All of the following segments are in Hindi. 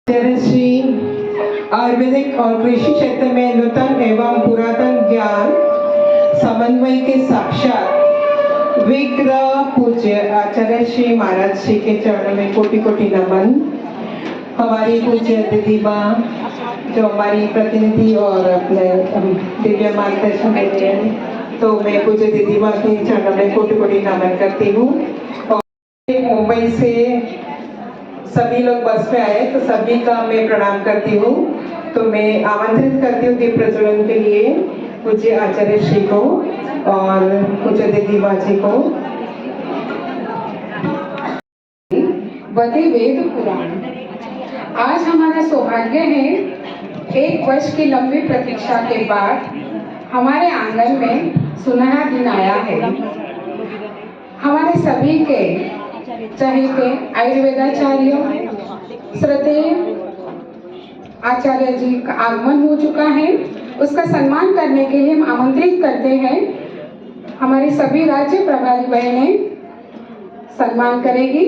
श्री आयुर्वेदिक और कृषि क्षेत्र में नूतन एवं पुरातन ज्ञान समन्वय के साक्षात विग्रह पूज्य आचार्य श्री महाराज श्री के चरणों में कोटि कोटि नमन। हमारी पूज्य दीदी माँ जो हमारी प्रतिनिधि और अपने दिव्य मार्गदर्शन दे रहे हैं, तो मैं पूज्य दीदी माँ के चरणों में कोटि कोटि नमन करती हूँ। और मुंबई से सभी लोग बस में आए तो सभी का मैं प्रणाम करती हूँ। तो मैं आमंत्रित करती हूँ दीप प्रज्वलन के लिए पूज्य आचार्य श्री को और पूज्य दीदी माँ जी को। वदे वेद पुराण। आज हमारा सौभाग्य है, 1 वर्ष की लंबी प्रतीक्षा के बाद हमारे आंगन में सुनहरा दिन आया है। हमारे सभी के चहेते आयुर्वेदाचार्यों श्रद्धेय आचार्य जी का आगमन हो चुका है। उसका सम्मान करने के लिए हम आमंत्रित करते हैं। हमारी सभी राज्य प्रभारी बहनें सम्मान करेगी।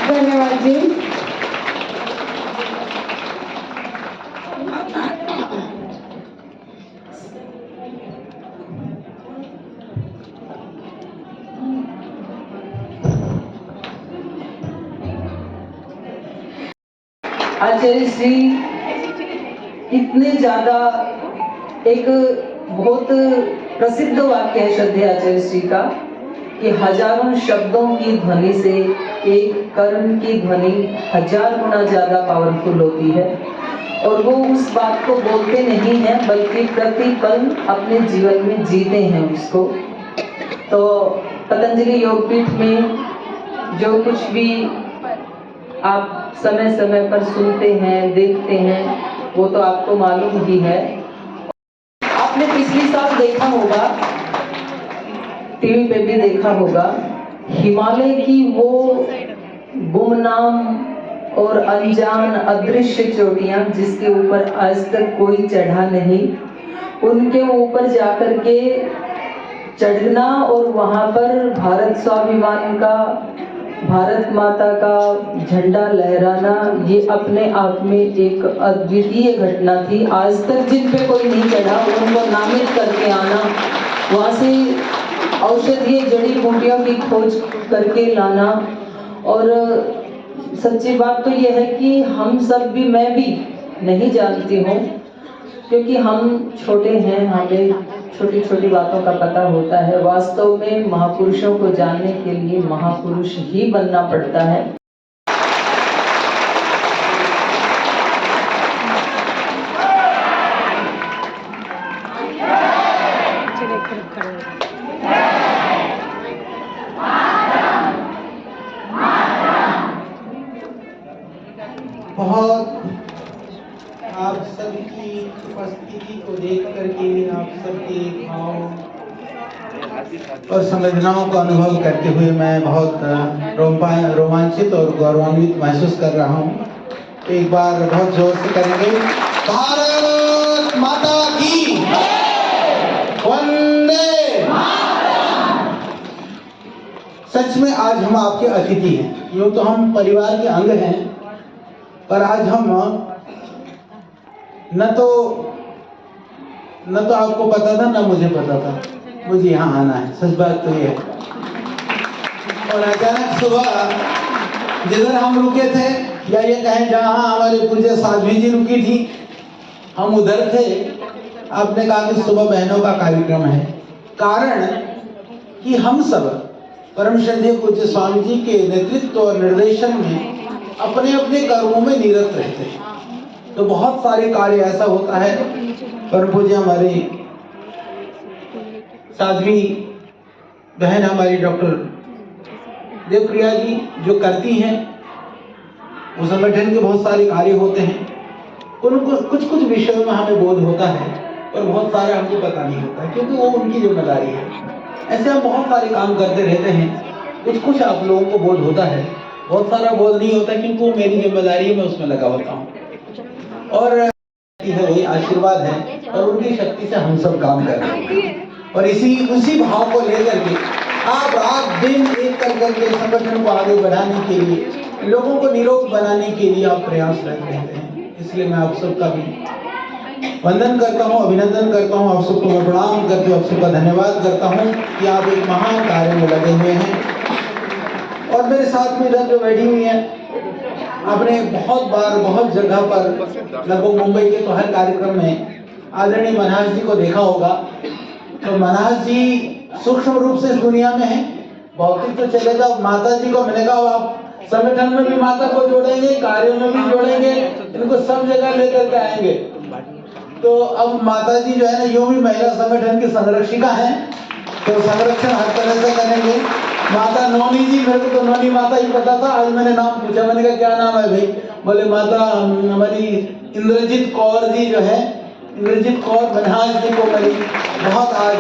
धन्यवाद जी। आचार्य श्री इतने ज्यादा एक बहुत प्रसिद्ध वाक्य है श्रद्धेय आचार्य श्री का कि हजारों शब्दों की ध्वनि से एक कर्म की ध्वनि 1000 गुना ज्यादा पावरफुल होती है। और वो उस बात को बोलते नहीं हैं बल्कि प्रतिपल अपने जीवन में जीते हैं उसको। तो पतंजलि योगपीठ में जो कुछ भी आप समय समय पर सुनते हैं देखते हैं वो तो आपको मालूम ही है। आपने पिछली साल देखा होगा, टीवी पे भी देखा होगा, हिमालय की वो गुमनाम और अनजान अदृश्य चोटियां जिसके ऊपर आज तक कोई चढ़ा नहीं, उनके ऊपर जाकर के चढ़ना और वहां पर भारत स्वाभिमान का, भारत माता का झंडा लहराना, ये अपने आप में एक अद्वितीय घटना थी। आज तक जिन पे कोई नहीं चढ़ा उनको नामित करके आना, वहाँ से औषधीय जड़ी बूटियों की खोज करके लाना। और सच्ची बात तो यह है कि हम सब भी, मैं भी नहीं जानती हूँ क्योंकि हम छोटे हैं, हमें छोटी छोटी बातों का पता होता है। वास्तव में महापुरुषों को जानने के लिए महापुरुष ही बनना पड़ता है। बहुत आप सबकी उपस्थिति को देख करके आप सबके भाव और संवेदनाओं का अनुभव करते हुए मैं बहुत रोमांचित और गौरवान्वित महसूस कर रहा हूँ। एक बार बहुत जोर से करेंगे, भारत माता की वंदे। सच में आज हम आपके अतिथि हैं। यूँ तो हम परिवार के अंग हैं, पर आज हम न तो आपको पता था न मुझे पता था मुझे यहाँ आना है। सच बात तो ये है। और अचानक सुबह जिधर हम रुके थे, या ये कहें जहाँ हमारे पूज्य साध्वी जी रुकी थी, हम उधर थे। आपने कहा कि सुबह बहनों का कार्यक्रम है। कारण कि हम सब परम श्रद्धेय पूज्य स्वामी जी के नेतृत्व और निर्देशन में अपने अपने कर्मों में निरत रहते हैं। तो बहुत सारे कार्य ऐसा होता है, परम पूज्य हमारी साध्वी बहन हमारी डॉक्टर देवप्रिया जी जो करती हैं, वो संगठन के बहुत सारे कार्य होते हैं। उनको कुछ कुछ विषयों में हमें बोध होता है, पर बहुत सारे हमको पता नहीं होता है क्योंकि वो उनकी जिम्मेदारी है। ऐसे हम बहुत सारे काम करते रहते हैं। कुछ कुछ आप लोगों को बोध होता है, बहुत सारा बोध नहीं होता क्योंकि वो मेरी जिम्मेदारी है, मैं उसमें लगा होता हूँ। और वही आशीर्वाद है और उनकी शक्ति से हम सब काम कर रहे हैं। और उसी भाव को लेकर के आप रात दिन एक कर करके संगठन को आगे बढ़ाने के लिए, लोगों को निरोग बनाने के लिए आप प्रयासरत रहते हैं। इसलिए मैं आप सबका भी वंदन करता हूँ, अभिनंदन करता हूँ, आप सबको मैं प्रणाम करके आप सबका धन्यवाद करता हूँ कि आप एक महान कार्य में लगे हुए हैं। और मेरे साथ में इधर जो बैठी हुई है, आपने बहुत बार बहुत जगह पर, लगभग मुंबई के तो हर कार्यक्रम में आदरणीय मनहास जी को देखा होगा। तो मनहास जी सूक्ष्म रूप से इस दुनिया में है, भौतिक तो चलेगा, माता जी को मिलेगा, आप संगठन में भी माता को जोड़ेंगे, कार्यों में भी जोड़ेंगे, इनको सब जगह लेकर के आएंगे। तो अब माता जी जो है ना, यूं भी महिला संगठन की संरक्षिका हैं, तो संरक्षण हर तरह से करेंगे। माता नौनी जी, मेरे को तो नौनी माता ही पता था, आज मैंने नाम पूछा, मैंने कहा क्या नाम है भाई? बोले माता हमारी इंद्रजीत कौर जी जो है, इंद्रजीत कौर मनहास जी को मेरी बहुत आज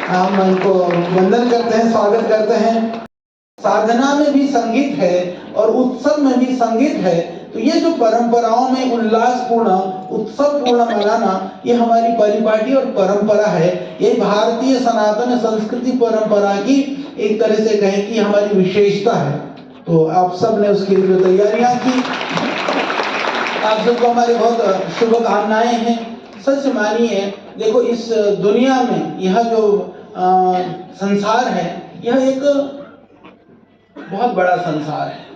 हम उनको वंदन करते हैं, स्वागत करते हैं। साधना में भी संगीत है और उत्सव में भी संगीत है। तो ये जो परंपराओं में उल्लासपूर्ण उत्सवपूर्ण मनाना, ये हमारी परिपाटी और परंपरा है। ये भारतीय सनातन संस्कृति परंपरा की एक तरह से कहें कि हमारी विशेषता है। तो आप सब ने उसके लिए जो तैयारियां की, आप सबको हमारी बहुत शुभकामनाएं हैं। सच मानिए, देखो इस दुनिया में यह जो संसार है, यह एक बहुत बड़ा संसार है।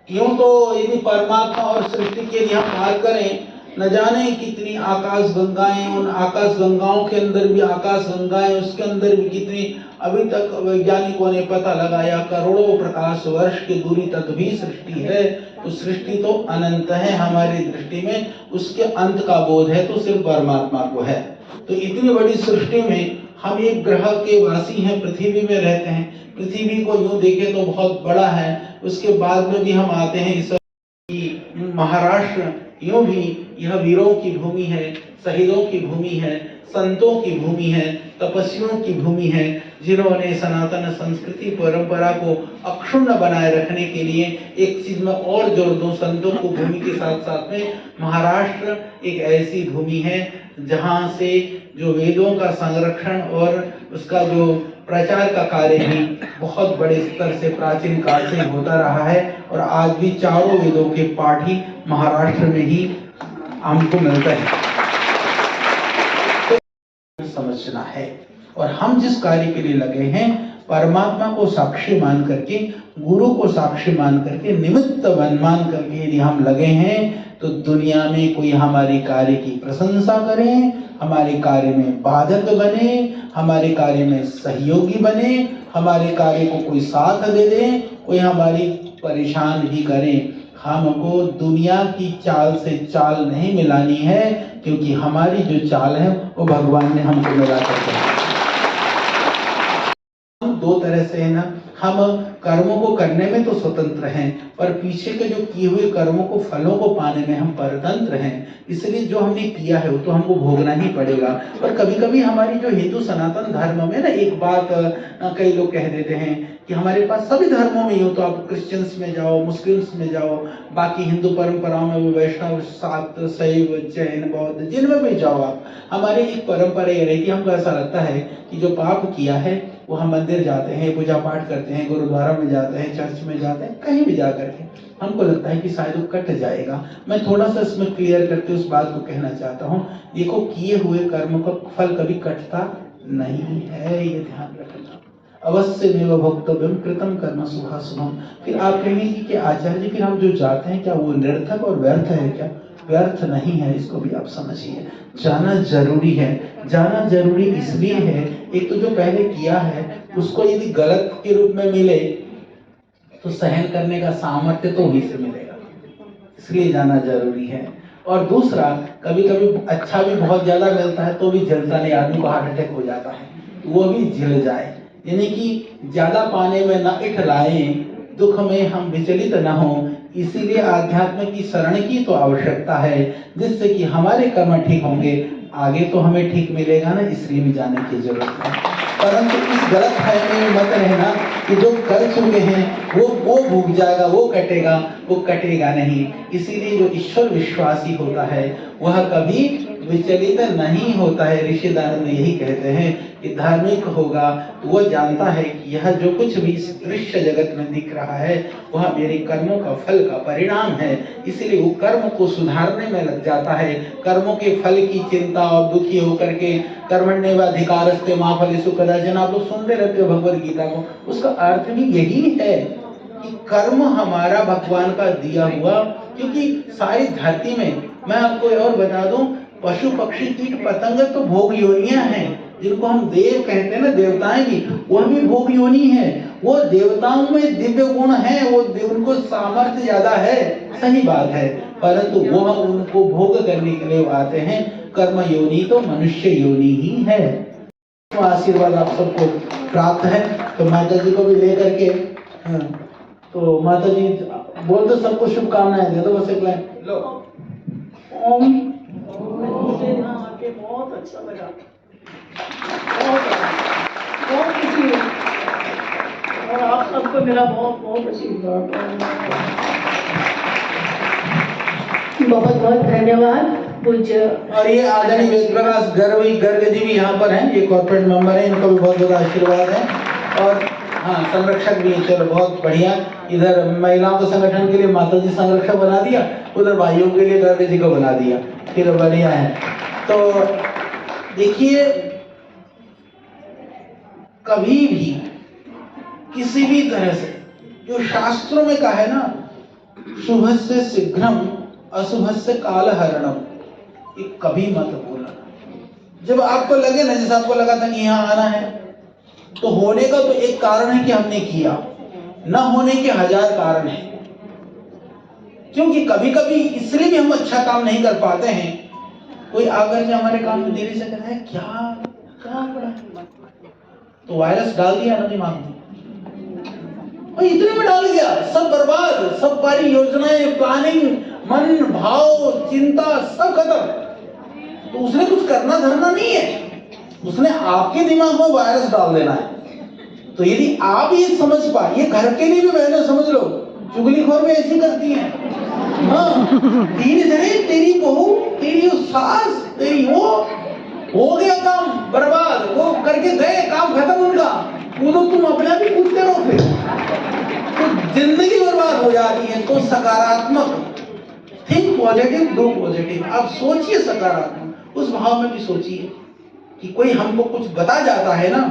यूं तो यदि परमात्मा और सृष्टि के लिए हम बात करें, न जाने कितनी आकाश गंगाएं, उन आकाश गंगाओं के अंदर भी आकाश गंगाएं, उसके अंदर भी कितनी, अभी तक वैज्ञानिकों ने पता लगाया करोड़ों प्रकाश वर्ष की दूरी तक भी सृष्टि है। तो सृष्टि तो अनंत है हमारी दृष्टि में, उसके अंत का बोध है तो सिर्फ परमात्मा को है। तो इतनी बड़ी सृष्टि में हम एक ग्रह के वासी हैं, पृथ्वी में रहते हैं। पृथ्वी को यूं देखें तो बहुत बड़ा है, उसके बाद में भी हम आते हैं इस महाराष्ट्र, यूं भी यह वीरों की भूमि है, शहीदों की भूमि है, संतों की भूमि है, तपस्वियों की भूमि है, जिन्होंने सनातन संस्कृति परंपरा को अक्षुण्ण बनाए रखने के लिए, एक चीज में और जोर दूं, संतों को भूमि के साथ साथ में महाराष्ट्र एक ऐसी भूमि है जहां से जो वेदों का संरक्षण और उसका जो प्रचार का कार्य भी बहुत बड़े स्तर से प्राचीन काल से होता रहा है। और आज भी चारों वेदों के पाठ ही महाराष्ट्र में ही हमको मिलता है। तो समझना है, और हम जिस कार्य के लिए लगे हैं, परमात्मा को साक्षी मान करके, गुरु को साक्षी मान करके, निमित्त मान करके यदि हम लगे हैं, तो दुनिया में कोई हमारे कार्य की प्रशंसा करे, हमारे कार्य में बाधक बने, हमारे कार्य में सहयोगी बने, हमारे कार्य को कोई साथ दे दे, कोई हमारी परेशान भी करे, हमको दुनिया की चाल से चाल नहीं मिलानी है, क्योंकि हमारी जो चाल है वो भगवान ने हमको मिला करके। हम दो तरह से है ना, हम कर्मों को करने में तो स्वतंत्र हैं, पर पीछे के जो किए हुए कर्मों को, फलों को पाने में हम परतंत्र हैं। इसलिए जो हमने किया है वो तो हमको भोगना ही पड़ेगा। और कभी कभी हमारी जो हिंदू सनातन धर्म में ना एक बात कई लोग कह देते हैं कि हमारे पास सभी धर्मों में ही हो, तो आप क्रिश्चियंस में जाओ, मुस्लिम्स में जाओ, बाकी हिंदू परंपराओं में भी, वैष्णव, शाक्त, शैव, जैन, बौद्ध, जिनमें भी जाओ आप, हमारी एक परंपरा ये रहती है, हमको ऐसा लगता है कि जो पाप किया है वो हम मंदिर जाते हैं, पूजा पाठ करते हैं, गुरुद्वारा में जाते हैं, चर्च में जाते हैं, कहीं भी जा करके हमको लगता है कि शायद वो कट जाएगा। मैं थोड़ा सा इसमें क्लियर करके उस बात को कहना चाहता हूँ। देखो, किए हुए कर्म का फल कभी कटता नहीं है, ये ध्यान रखना। अवश्य मेव भोक्तव्यम कृतम कर्म शुभाशुभम। फिर आप कहेंगे कि आचार्य जी, फिर हम जो जाते हैं क्या वो निरर्थक और व्यर्थ है क्या? व्यर्थ नहीं है, इसको भी आप समझिए। जाना जरूरी है। जाना जरूरी इसलिए है, एक तो जो पहले किया है उसको यदि गलत के रूप में मिले तो सहन करने का सामर्थ्य तो वहीं से मिलेगा, इसलिए जाना जरूरी है। और दूसरा, कभी कभी अच्छा भी बहुत ज्यादा मिलता है तो भी झेलता नहीं, आदमी को हार्ट अटैक हो जाता है, तो वो भी झेल जाए। यानी कि ज्यादा पाने में न इठलाएं, दुख में हम विचलित न हो, इसीलिए आध्यात्म की शरण की तो आवश्यकता है, जिससे कि हमारे कर्म ठीक होंगे, आगे तो हमें ठीक मिलेगा ना, इसलिए भी जाने की जरूरत है। परंतु इस गलत फहमी में मत रहना कि जो कर चुके हैं वो भूग जाएगा, वो कटेगा, वो कटेगा नहीं। इसीलिए जो ईश्वर विश्वासी होता है वह कभी विचलित नहीं होता है। ऋषिदानंद यही कहते हैं कि धार्मिक होगा वो जानता है कि यह जो कुछ भी इस दृश्य जगत में दिख रहा है वह मेरे कर्मों का फल का परिणाम है, इसलिए वो कर्म को सुधारने में लग जाता है। कर्मों के फल की चिंता और दुखी होकर के कर्मण्येवाधिकारस्ते मा फलेषु कदाचन, आप लोग सुनते रहते हो भगवद गीता को, उसका अर्थ भी यही है कि कर्म हमारा भगवान का दिया हुआ, क्योंकि सारी धरती में मैं आपको और बता दूं, पशु पक्षी कीट पतंग तो भोग योनियां हैं, जिनको हम देव कहते हैं ना, देवताएं भी, वह भी भोग योनि है। वो देवताओं में दिव्य गुण है, वो उनको सामर्थ्य ज्यादा है, सही बात है, परंतु वह उनको भोग करने के लिए आते हैं। कर्म योनि तो मनुष्य योनि ही है। तो आशीर्वाद आप सबको प्राप्त है। तो माता जी को भी लेकर के, तो माता जी बोल दो सबको शुभकामनाएं दे दो, बस एक लाइन लो। ओम। बहुत अच्छा लगा, बहुत खुशी है, और आप सबको मेरा बहुत बहुत आशीर्वाद। बहुत बहुत धन्यवाद पूज्य। और ये आदरणीय वेद प्रकाश गर्ग जी भी यहाँ पर हैं, ये कॉर्पोरेट मेंबर हैं, इनको भी बहुत बहुत आशीर्वाद है। और हाँ, संरक्षक भी है, चलो बहुत बढ़िया। इधर महिलाओं के संगठन के लिए माता जी संरक्षक बना दिया, उधर भाइयों के लिए गर्ग जी को बना दिया, फिर बढ़िया है। तो देखिए, कभी भी किसी भी तरह से जो शास्त्रों में कहा है ना, शुभस्य शीघ्रम अशुभस्य कालहरणम, ये कभी मत बोलना। जब आपको लगे ना, जैसे आपको लगा था कि यहाँ आना है, तो होने का तो एक कारण है कि हमने किया, न होने के 1000 कारण हैं। क्योंकि कभी कभी इसलिए भी हम अच्छा काम नहीं कर पाते हैं, कोई आकर के हमारे काम में देरी से कहता है क्या पड़ा, तो वायरस डाल दिया ना दिमाग में, और इतने में डाल दिया, सब बर्बाद, सब सारी योजनाएं, प्लानिंग, मन भाव चिंता सब खत्म। तो उसने कुछ करना धरना नहीं है, उसने आपके दिमाग में वायरस डाल देना है। तो यदि आप ये समझ पाए, ये घर के लिए भी बहनें समझ लो, चुगलीखोर में ऐसी करती हैं, हाँ, तेरी जरे, तेरी बहू, तेरी सास, तेरी वो, हो गया काम बर्बाद, वो करके गए, काम खत्म उनका, वो तो तुम अपने आप ही कूदते रहो, फिर तो जिंदगी बर्बाद हो जाती है। तो सकारात्मक, थिंक पॉजिटिव, डू पॉजिटिव, आप सोचिए सकारात्मक, उस भाव में भी सोचिए कि कोई हमको कुछ बता जाता है ना,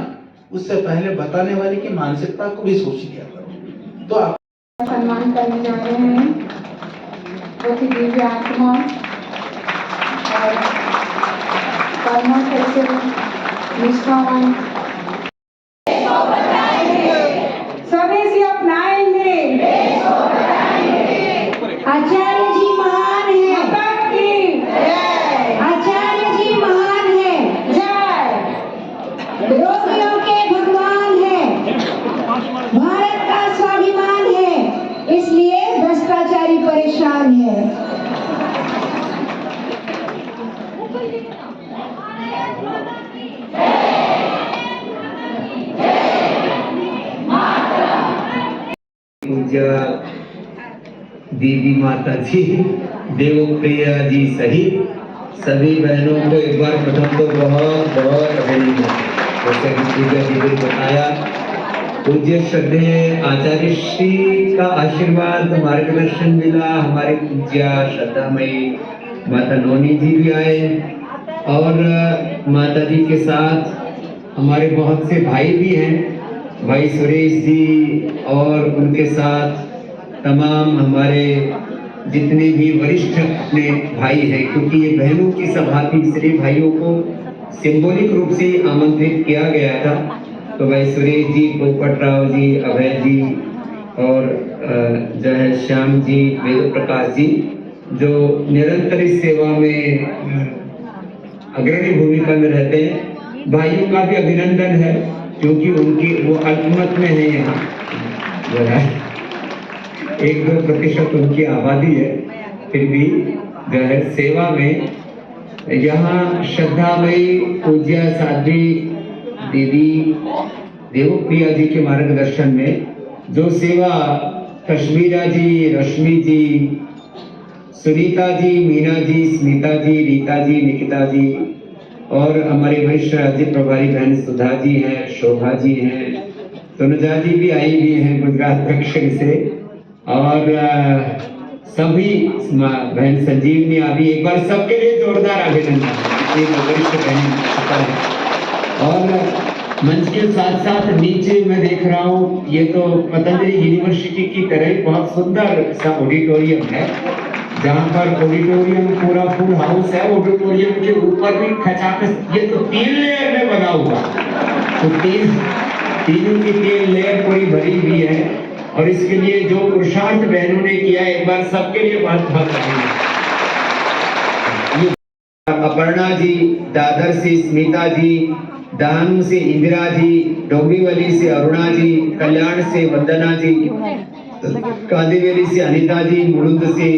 उससे पहले बताने वाले की मानसिकता को भी सोच लिया करो। तो आप सम्मान करने जा रहे हैं बहुत ही दिव्य आत्मा और कर्मों से निष्ठावान स्वदेशी अपनाएंगे। आचार्य जी महान है, आचार्य जी महान है, रोगियों के भगवान है, भारत का स्वाभिमान है, इसलिए भ्रष्टाचारी परेशान है। पूज्य दीदी माता जी, देवप्रिया जी सहित सभी बहनों को एक बार प्रथम तो बहुत बहुत अभिनंदन। जैसे कि पूज्य जी ने बताया, पूज्य श्रद्धेय आचार्य श्री का आशीर्वाद मार्गदर्शन मिला। हमारे पूज्य श्रद्धामयी माता नोनी जी भी आए और माता जी के साथ हमारे बहुत से भाई भी हैं, भाई सुरेश जी और उनके साथ तमाम हमारे जितने भी वरिष्ठ अपने भाई हैं, क्योंकि ये बहनों की सभा थी इसलिए भाइयों को सिंबॉलिक रूप से आमंत्रित किया गया था। तो भाई सुरेश जी, पोपट राव जी, अभय जी और जो है श्याम जी, वेद प्रकाश जी, जो निरंतर इस सेवा में अग्रणी भूमिका में रहते हैं, भाइयों का भी अभिनंदन है, क्योंकि उनकी वो अल्पमत में है, यहाँ जो है 1-2% उनकी आबादी है, फिर भी जो है सेवा में यहाँ श्रद्धामयी पूज्य साध्वी दीदी देवप्रिया जी के मार्गदर्शन में जो सेवा कश्मीरा जी, रश्मि जी, सुनीता जी, मीना जी, स्मिता जी, रीता जी, निकिता जी और हमारे वरिष्ठ राज्य प्रभारी बहन सुधा जी हैं, शोभा जी हैं, तनुजा जी भी आई हुई हैं गुजरात दक्षिण से और सभी बहन संजीवनी अभी एक बार सबके लिए जोरदार अभिनंदन। एक वरिष्ठ बहन और मंच के साथ साथ नीचे मैं देख रहा हूँ ये तो पतंजलि यूनिवर्सिटी की तरह बहुत सुंदर सा ऑडिटोरियम है, जहाँ पर ऑडिटोरियम पूरा फुल हाउस है। ऑडिटोरियम के ऊपर भी खचाखच, ये तो 3 लेयर में बना हुआ, तो तीनों की 3 लेयर पूरी भरी हुई है और इसके लिए जो पुरुषार्थ बहनों ने किया एक बार सबके लिए बहुत बहुत अपर्णा जी, दादर से स्मिता जी, दानू से इंदिरा जी, डोंबिवली से अरुणा जी, कल्याण से वंदना जी, कांदिवली से अनिता जी, मुलुंद से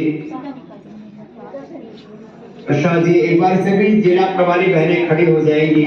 प्रसाद जी। एक बार सभी जिला प्रभारी बहनें खड़ी हो जाएंगी।